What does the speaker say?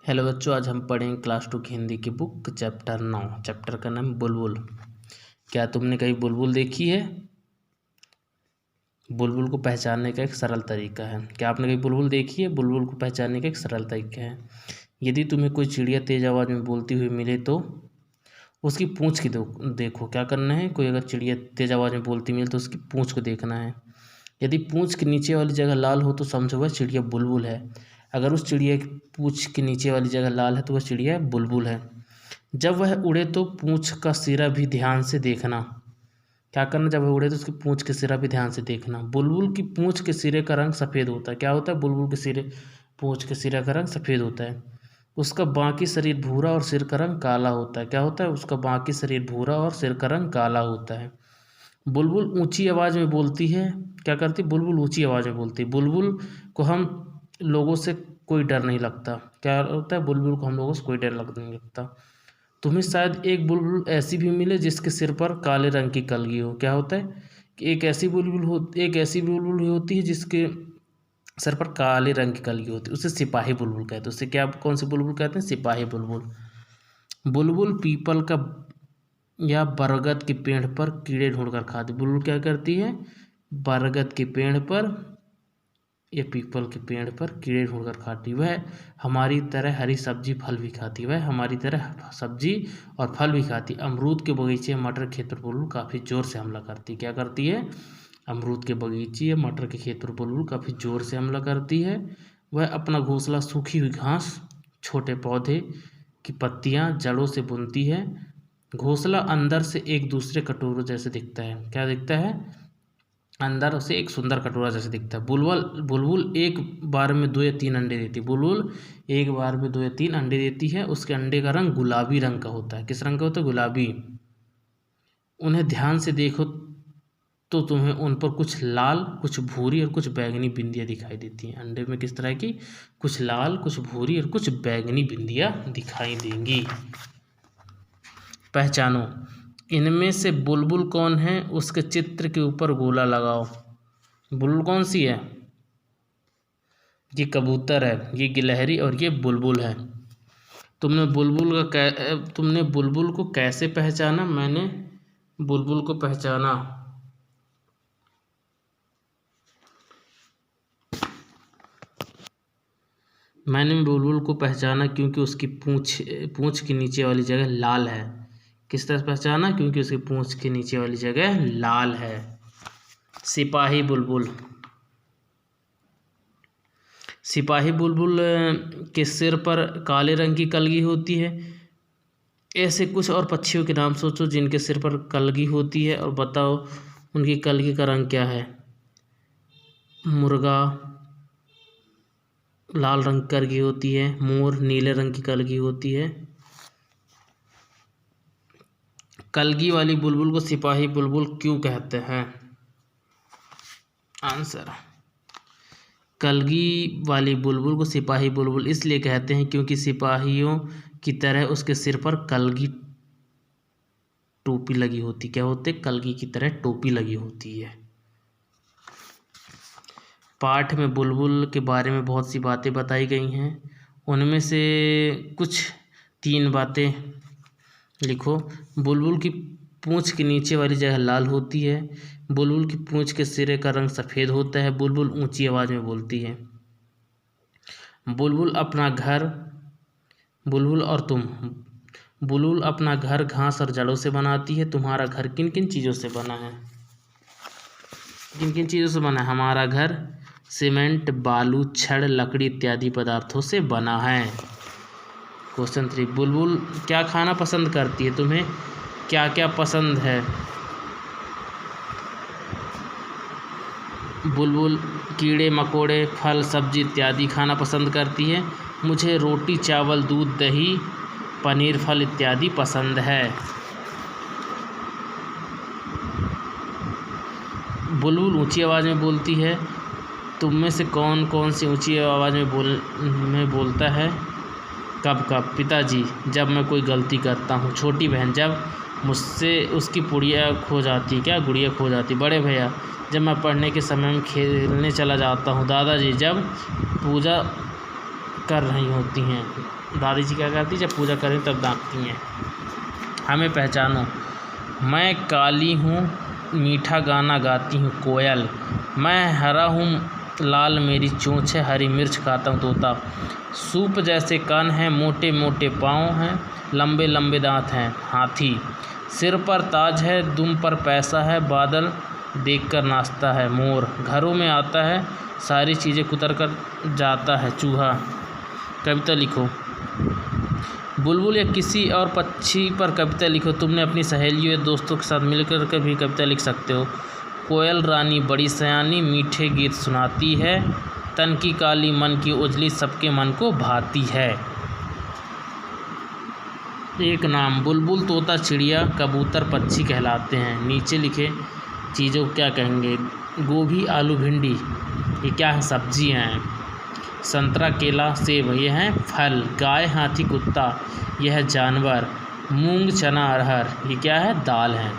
Hello बच्चों, आज हम पढ़ेंगे क्लास 2 की हिंदी की बुक चैप्टर 9। चैप्टर का नाम बुलबुल। क्या तुमने कहीं बुलबुल देखी है? बुलबुल को पहचानने का एक सरल तरीका है। क्या आपने कहीं बुलबुल देखी है? बुलबुल को पहचानने का एक सरल तरीका है। यदि तुम्हें कोई चिड़िया तेज आवाज़ में बोलती हुई मिले तो उसकी पूँछ की देखो। क्या करना है? कोई अगर चिड़िया तेज आवाज़ में बोलती मिले तो उसकी पूँछ को देखना है। यदि पूँछ के नीचे वाली जगह लाल हो तो समझो वह चिड़िया बुलबुल है। अगर उस चिड़िया की पूँछ के नीचे वाली जगह लाल है तो वह चिड़िया बुलबुल है। जब वह उड़े तो पूँछ का सिरा भी ध्यान से देखना। क्या करना? जब वह उड़े तो उसकी पूँछ के सिरा भी ध्यान से देखना। बुलबुल की पूँछ के सिरे का रंग सफ़ेद होता है। क्या होता है? बुलबुल के सिरे पूँछ के सिरे का रंग सफ़ेद होता है। उसका बाकी शरीर भूरा और सिर का रंग काला होता है। क्या होता है? उसका बाकी शरीर भूरा और सिर का रंग काला होता है। बुलबुल ऊंची आवाज़ में बोलती है। क्या करती? बुलबुल ऊंची आवाज़ में बोलती है। बुलबुल को हम लोगों से कोई डर नहीं लगता। क्या होता है? बुलबुल को हम लोगों से कोई डर नहीं लगता। तुम्हें शायद एक बुलबुल ऐसी भी मिले जिसके सिर पर काले रंग की कलगी हो। क्या होता है कि एक ऐसी बुलबुल होती है जिसके सर पर काले रंग की कलगी होती है। उसे सिपाही बुलबुल कहते हैं। उसे क्या, कौन सी बुलबुल कहते हैं? सिपाही बुलबुल। बुलबुल पीपल का या बरगद के पेड़ पर कीड़े ढूंढकर खाती। बुलबुल क्या करती है? बरगद के पेड़ पर या पीपल के पेड़ पर कीड़े ढूंढकर खाती। वह हमारी तरह हरी सब्जी फल भी खाती। वह हमारी तरह सब्जी और फल भी खाती। अमरूद के बगीचे मटर खेत पर बुलबुल काफ़ी ज़ोर से हमला करती। क्या करती है? अमरूद के बगीचे या मटर के खेत पर बुलबुल काफ़ी ज़ोर से हमला करती है। वह अपना घोंसला सूखी हुई घास, छोटे पौधे की पत्तियां, जड़ों से बुनती है। घोंसला अंदर से एक दूसरे कटोरों जैसे दिखता है। क्या दिखता है? अंदर से एक सुंदर कटोरा जैसे दिखता है। बुलबुल एक बार में 2 या 3 अंडे देती है। बुलबुल एक बार में 2 या 3 अंडे देती है। उसके अंडे का रंग गुलाबी रंग का होता है। किस रंग का होता है? गुलाबी। उन्हें ध्यान से देखो तो तुम्हें उन पर कुछ लाल, कुछ भूरी और कुछ बैंगनी बिंदियाँ दिखाई देती हैं। अंडे में किस तरह की? कुछ लाल, कुछ भूरी और कुछ बैंगनी बिंदियाँ दिखाई देंगी। पहचानो, इनमें से बुलबुल कौन है? उसके चित्र के ऊपर गोला लगाओ। बुलबुल कौन सी है? ये कबूतर है, ये गिलहरी और ये बुलबुल है। तुमने बुलबुल को कैसे पहचाना? मैंने बुलबुल को पहचाना क्योंकि उसकी पूँछ के नीचे वाली जगह लाल है। किस तरह से पहचाना? क्योंकि उसकी पूँछ के नीचे वाली जगह लाल है। सिपाही बुलबुल के सिर पर काले रंग की कलगी होती है। ऐसे कुछ और पक्षियों के नाम सोचो जिनके सिर पर कलगी होती है और बताओ उनकी कलगी का रंग क्या है। मुर्गा लाल रंग की कलगी होती है। मोर नीले रंग की कलगी होती है। कलगी वाली बुलबुल को सिपाही बुलबुल क्यों कहते हैं? आंसर, कलगी वाली बुलबुल को सिपाही बुलबुल इसलिए कहते हैं क्योंकि सिपाहियों की तरह उसके सिर पर कलगी टोपी लगी होती। क्या होते? कलगी की तरह टोपी लगी होती है। पाठ में बुलबुल के बारे में बहुत सी बातें बताई गई हैं। उनमें से कुछ 3 बातें लिखो। बुलबुल की पूँछ के नीचे वाली जगह लाल होती है। बुलबुल की पूँछ के सिरे का रंग सफ़ेद होता है। बुलबुल ऊंची आवाज़ में बोलती है। बुलबुल अपना घर घास और जड़ों से बनाती है। तुम्हारा घर किन किन चीज़ों से बना है? किन किन चीज़ों से बना है? हमारा घर सीमेंट, बालू, छड़, लकड़ी इत्यादि पदार्थों से बना है। क्वेश्चन 3, बुलबुल क्या खाना पसंद करती है? तुम्हें क्या क्या पसंद है? बुलबुल कीड़े मकोड़े, फल, सब्जी इत्यादि खाना पसंद करती है। मुझे रोटी, चावल, दूध, दही, पनीर, फल इत्यादि पसंद है। बुलबुल ऊंची आवाज़ में बोलती है। तुम में से कौन कौन सी ऊंची आवाज़ में बोलता है? कब? पिताजी, जब मैं कोई गलती करता हूँ। छोटी बहन, जब मुझसे उसकी गुड़िया खो जाती। बड़े भैया, जब मैं पढ़ने के समय में खेलने चला जाता हूँ। दादाजी, जब पूजा कर रही होती हैं। दादी जी क्या करती, जब पूजा करें तब डांटती हैं। हमें पहचानो, मैं काली हूँ, मीठा गाना गाती हूँ कोयल। मैं हरा हूँ, लाल मेरी चोंच है, हरी मिर्च खाता हूँ तोता। सूप जैसे कान हैं, मोटे मोटे पाँव हैं, लंबे लंबे दांत हैं हाथी। सिर पर ताज है, दुम पर पैसा है, बादल देखकर नाचता है मोर। घरों में आता है, सारी चीज़ें कुतर कर जाता है चूहा। कविता लिखो। बुलबुल या किसी और पक्षी पर कविता लिखो। तुमने अपनी सहेलियों या दोस्तों के साथ मिलकर के भी कविता लिख सकते हो। कोयल रानी बड़ी सयानी, मीठे गीत सुनाती है, तन की काली मन की उजली, सबके मन को भाती है। एक नाम, बुलबुल, तोता, चिड़िया, कबूतर, पक्षी कहलाते हैं। नीचे लिखे चीज़ों को क्या कहेंगे। गोभी, आलू, भिंडी ये क्या है, सब्जियाँ हैं। संतरा, केला, सेब ये हैं फल। गाय, हाथी, कुत्ता यह है जानवर। मूंग, चना, अरहर ये क्या है, दाल है।